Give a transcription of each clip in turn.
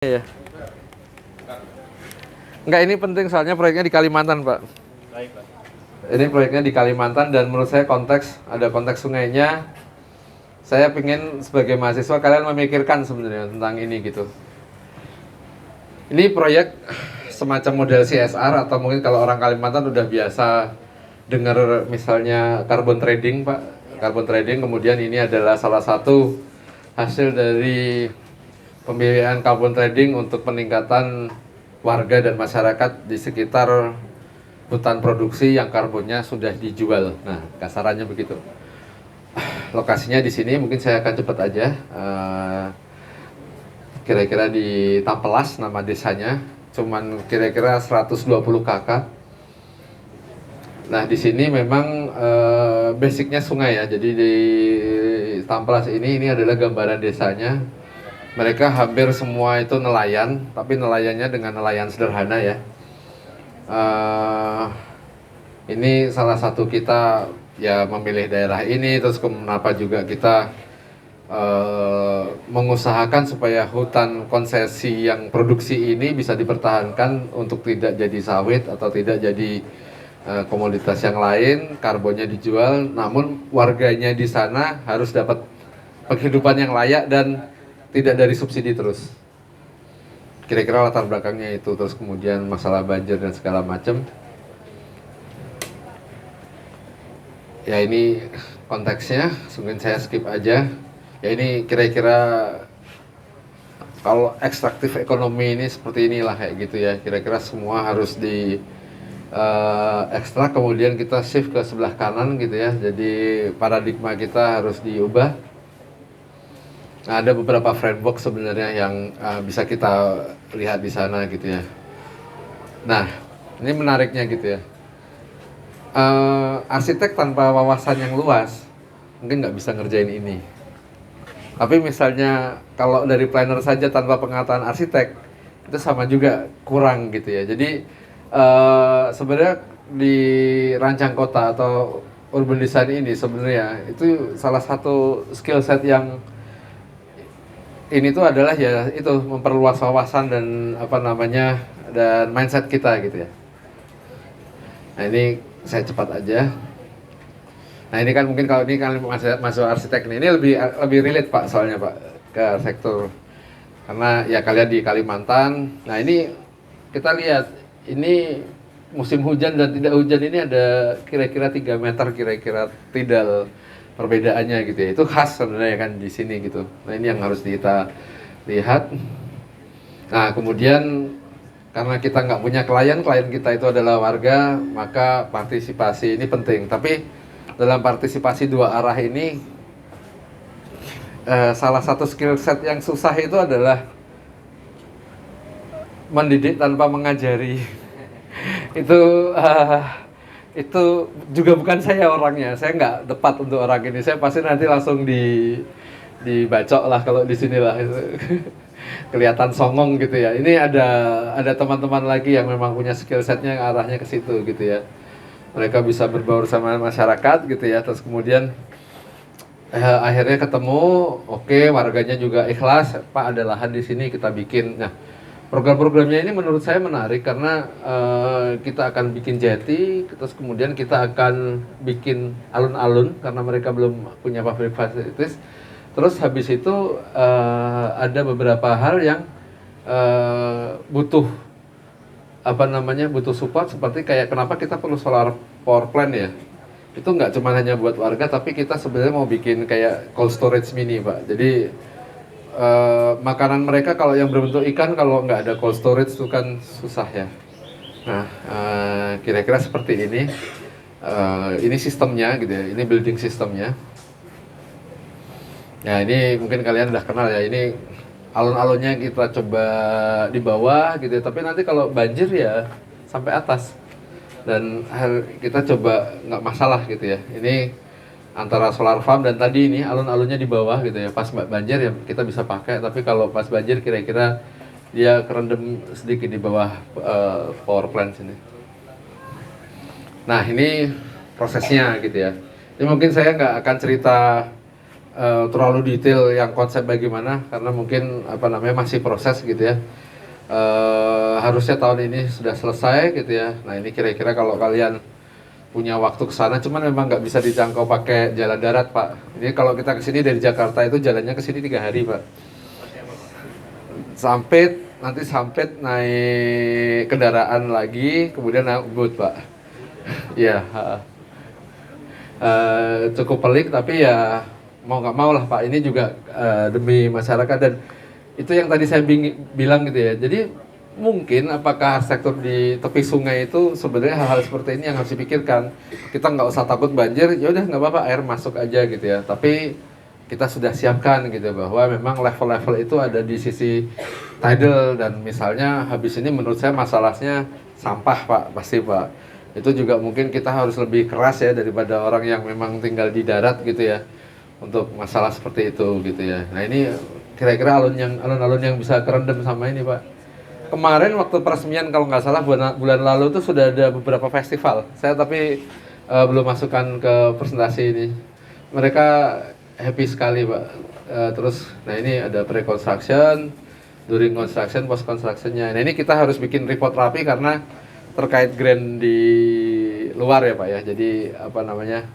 Iya. Enggak, ini penting soalnya proyeknya di Kalimantan, Pak. Baik, Pak. Ini proyeknya di Kalimantan dan menurut saya ada konteks sungainya. Saya ingin sebagai mahasiswa kalian memikirkan sebenarnya tentang ini gitu. Ini proyek semacam model CSR atau mungkin kalau orang Kalimantan udah biasa dengar misalnya carbon trading, Pak. Carbon trading, kemudian ini adalah salah satu hasil dari pembiayaan carbon trading untuk peningkatan warga dan masyarakat di sekitar hutan produksi yang karbonnya sudah dijual. Nah, kasarannya begitu. Lokasinya di sini mungkin saya akan cepat aja. Kira-kira di Tampelas nama desanya, cuman kira-kira 120 kakak. Nah, di sini memang basicnya sungai ya. Jadi di Tampelas ini adalah gambaran desanya. Mereka hampir semua itu nelayan, tapi nelayannya dengan nelayan sederhana ya. Ini salah satu kita ya memilih daerah ini, terus kenapa juga kita mengusahakan supaya hutan konsesi yang produksi ini bisa dipertahankan untuk tidak jadi sawit atau tidak jadi komoditas yang lain, karbonnya dijual, namun warganya di sana harus dapat penghidupan yang layak dan tidak dari subsidi terus. Kira-kira latar belakangnya itu, terus kemudian masalah banjir dan segala macam. Ya ini konteksnya, mungkin saya skip aja. Ya ini kira-kira kalau ekstraktif ekonomi ini seperti inilah kayak gitu ya. Kira-kira semua harus di ekstrak, kemudian kita shift ke sebelah kanan gitu ya. Jadi paradigma kita harus diubah. Nah, ada beberapa framework sebenarnya yang bisa kita lihat di sana gitu ya. Nah, ini menariknya gitu ya. Arsitek tanpa wawasan yang luas mungkin nggak bisa ngerjain ini. Tapi misalnya kalau dari planner saja tanpa pengetahuan arsitek itu sama juga kurang gitu ya. Jadi sebenarnya di rancang kota atau urban design ini sebenarnya itu salah satu skill set yang ini tuh adalah ya itu memperluas wawasan dan dan mindset kita gitu ya. Nah ini saya cepat aja. Nah ini kan mungkin kalau ini kan masuk arsitek ini lebih relate Pak soalnya Pak ke sektor, karena ya kalian di Kalimantan. Nah ini kita lihat ini musim hujan dan tidak hujan ini ada kira-kira 3 meter kira-kira tidal perbedaannya gitu ya. Itu khas sebenarnya kan di sini gitu. Nah ini yang harus kita lihat. Nah kemudian karena kita nggak punya klien kita itu adalah warga, maka partisipasi ini penting. Tapi dalam partisipasi dua arah ini, salah satu skill set yang susah itu adalah mendidik tanpa mengajari. Itu juga bukan saya orangnya. Saya nggak tepat untuk orang ini. Saya pasti nanti langsung dibacok lah kalau di sini lah. Kelihatan songong gitu ya. Ini ada teman-teman lagi yang memang punya skill setnya yang arahnya ke situ gitu ya. Mereka bisa berbaur sama masyarakat gitu ya. Terus kemudian akhirnya ketemu, oke, warganya juga ikhlas. Pak, ada lahan di sini, kita bikin. Nah, program-programnya ini menurut saya menarik karena kita akan bikin jeti, terus kemudian kita akan bikin alun-alun karena mereka belum punya public facilities. Terus habis itu ada beberapa hal yang butuh support, seperti kayak kenapa kita perlu solar power plant ya. Itu nggak cuma hanya buat warga, tapi kita sebenarnya mau bikin kayak cold storage mini Pak. Jadi makanan mereka kalau yang berbentuk ikan, kalau nggak ada cold storage itu kan susah ya. Nah kira-kira seperti ini. Ini sistemnya gitu ya, ini building sistemnya. Ya ini mungkin kalian udah kenal ya, ini alun-alunnya kita coba di bawah gitu ya, tapi nanti kalau banjir ya sampai atas. Dan kita coba nggak masalah gitu ya, ini antara solar farm dan tadi ini alun-alunnya di bawah gitu ya, pas banjir ya kita bisa pakai, tapi kalau pas banjir kira-kira dia kerendam sedikit di bawah power plant sini. Nah ini prosesnya gitu ya. Ini mungkin saya nggak akan cerita terlalu detail yang konsep bagaimana karena mungkin apa namanya masih proses gitu ya. Harusnya tahun ini sudah selesai gitu ya. Nah ini kira-kira kalau kalian punya waktu ke sana, cuman memang nggak bisa dijangkau pakai jalan darat Pak. Ini kalau kita ke sini dari Jakarta itu jalannya ke sini 3 hari Pak. Sampai naik kendaraan lagi, kemudian naik boat Pak. Iya. Cukup pelik tapi ya mau nggak mau lah Pak. Ini juga demi masyarakat dan itu yang tadi saya bilang gitu ya. Jadi mungkin apakah sektor di tepi sungai itu sebenarnya hal-hal seperti ini yang harus dipikirkan. Kita nggak usah takut banjir, ya udah nggak apa-apa air masuk aja gitu ya. Tapi kita sudah siapkan gitu bahwa memang level-level itu ada di sisi tidal dan misalnya habis ini menurut saya masalahnya sampah Pak, pasti Pak. Itu juga mungkin kita harus lebih keras ya daripada orang yang memang tinggal di darat gitu ya untuk masalah seperti itu gitu ya. Nah ini kira-kira alun-alun yang bisa kerendam sama ini Pak. Kemarin waktu peresmian kalau nggak salah bulan lalu itu sudah ada beberapa festival. Saya tapi belum masukkan ke presentasi ini. Mereka happy sekali Pak. Terus, nah ini ada pre-construction, during construction, post constructionnya. Nah ini kita harus bikin report rapi karena terkait grant di luar ya Pak ya. Jadi apa namanya?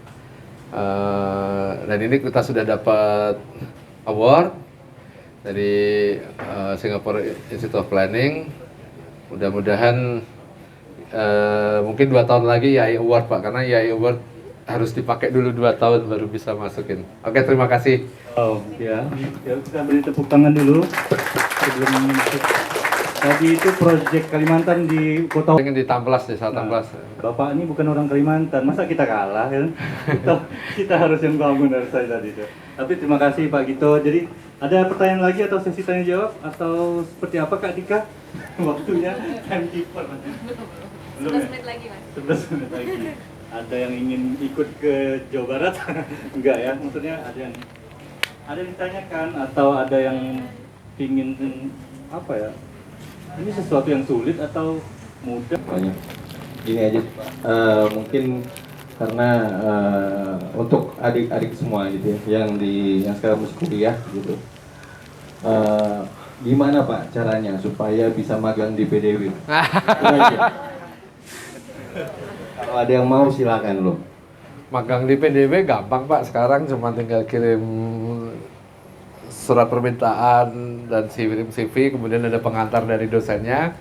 Dan ini kita sudah dapat award dari Singapore Institute of Planning. Mudah-mudahan mungkin 2 tahun lagi YAI Award Pak, karena YAI Award harus dipakai dulu 2 tahun baru bisa masukin. Oke, terima kasih. Oh ya, kita beri tepuk tangan dulu sebelum masuk. Tadi itu proyek Kalimantan di Kota. Ingin di Tamplas, desa Tamplas. Bapak ini bukan orang Kalimantan, masa kita kalah kan? kita harus yang bangun dari saya tadi itu. Tapi terima kasih Pak Gito. Jadi ada pertanyaan lagi atau sesi tanya jawab atau seperti apa Kak Dika? Waktunya timekeeper. Belum 11 menit lagi Mas. 11 menit lagi. Ada yang ingin ikut ke Jawa Barat? Enggak ya, maksudnya ada yang ditanyakan atau ada yang ingin apa ya? Ini sesuatu yang sulit atau mudah? Banyak. Gini aja, mungkin karena untuk adik-adik semua gitu ya, yang sekarang masih kuliah gitu, gimana Pak caranya supaya bisa magang di PDW? Kalau ada yang mau silakan loh. Magang di PDW gampang Pak, sekarang cuma tinggal kirim surat permintaan dan kirim CV, kemudian ada pengantar dari dosennya,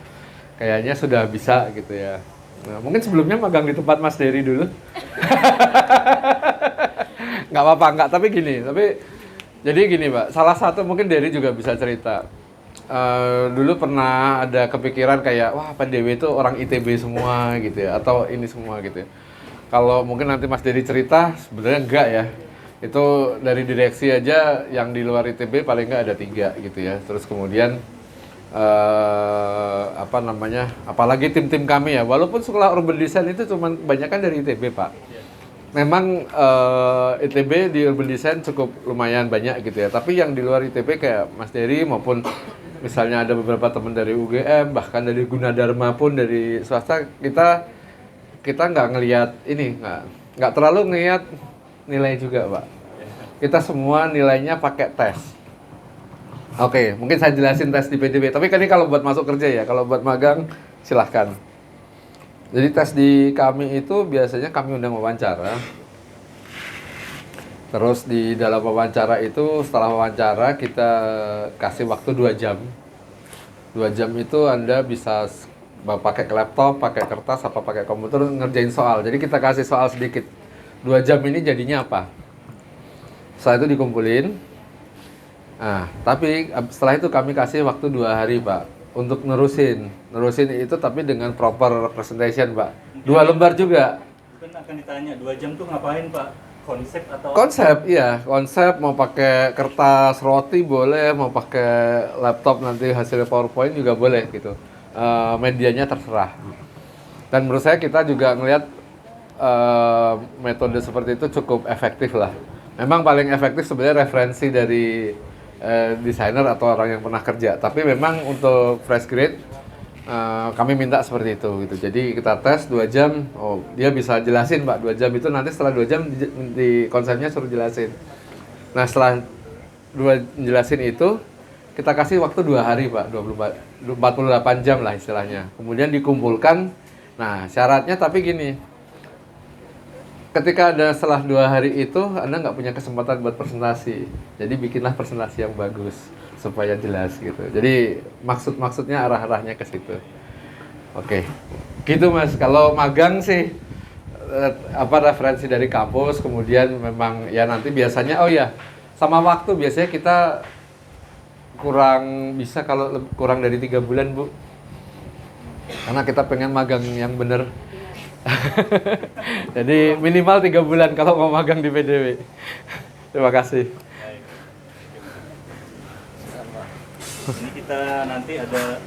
kayaknya sudah bisa gitu ya. Nah, mungkin sebelumnya magang di tempat Mas Dery dulu. Nggak apa-apa, nggak, tapi jadi gini Pak, salah satu mungkin Dery juga bisa cerita. Dulu pernah ada kepikiran kayak, wah PDW itu orang ITB semua gitu ya, atau ini semua gitu ya. Kalau mungkin nanti Mas Dery cerita, sebenarnya enggak ya. Itu dari direksi aja yang di luar ITB paling nggak ada 3 gitu ya. Terus kemudian apa namanya, apalagi tim-tim kami ya, walaupun sekolah urban design itu cuma kebanyakan dari ITB Pak. Memang ITB di urban design cukup lumayan banyak gitu ya, tapi yang di luar ITB kayak Mas Dery maupun misalnya ada beberapa teman dari UGM, bahkan dari Gunadarma pun dari swasta, kita nggak ngelihat ini, nggak terlalu ngelihat nilai juga Pak. Kita semua nilainya pakai tes. Oke, mungkin saya jelasin tes di PDB. Tapi kan ini kalau buat masuk kerja ya, kalau buat magang silahkan. Jadi tes di kami itu biasanya kami undang wawancara. Terus di dalam wawancara itu, setelah wawancara kita kasih waktu 2 jam. 2 jam itu Anda bisa pakai laptop, pakai kertas, apa pakai komputer ngerjain soal. Jadi kita kasih soal sedikit. 2 jam ini jadinya apa? Setelah itu dikumpulin. Nah, tapi setelah itu kami kasih waktu 2 hari, Pak, untuk nerusin itu tapi dengan proper presentation, Pak. 2 lembar juga. Kan akan ditanya 2 jam tuh ngapain Pak? Konsep atau? Konsep, iya. Konsep, mau pakai kertas roti boleh, mau pakai laptop nanti hasilnya PowerPoint juga boleh gitu. Medianya terserah. Dan menurut saya kita juga ngelihat metode seperti itu cukup efektif lah. Memang paling efektif sebenarnya referensi dari desainer atau orang yang pernah kerja. Tapi memang untuk fresh grade kami minta seperti itu gitu. Jadi kita tes 2 jam, dia bisa jelasin Pak 2 jam itu nanti setelah 2 jam di konsepnya suruh jelasin. Nah setelah jelasin itu, kita kasih waktu 2 hari Pak, 48 jam lah istilahnya. Kemudian dikumpulkan. Nah syaratnya tapi gini, ketika ada setelah 2 hari itu Anda nggak punya kesempatan buat presentasi. Jadi bikinlah presentasi yang bagus supaya jelas gitu. Jadi maksudnya arah-arahnya ke situ. Oke, gitu Mas. Kalau magang sih referensi dari kampus, kemudian memang ya nanti biasanya sama waktu biasanya kita kurang bisa kalau kurang dari 3 bulan Bu, karena kita pengen magang yang bener. Jadi minimal 3 bulan kalau mau magang di PDW. Terima kasih. Ini kita nanti ada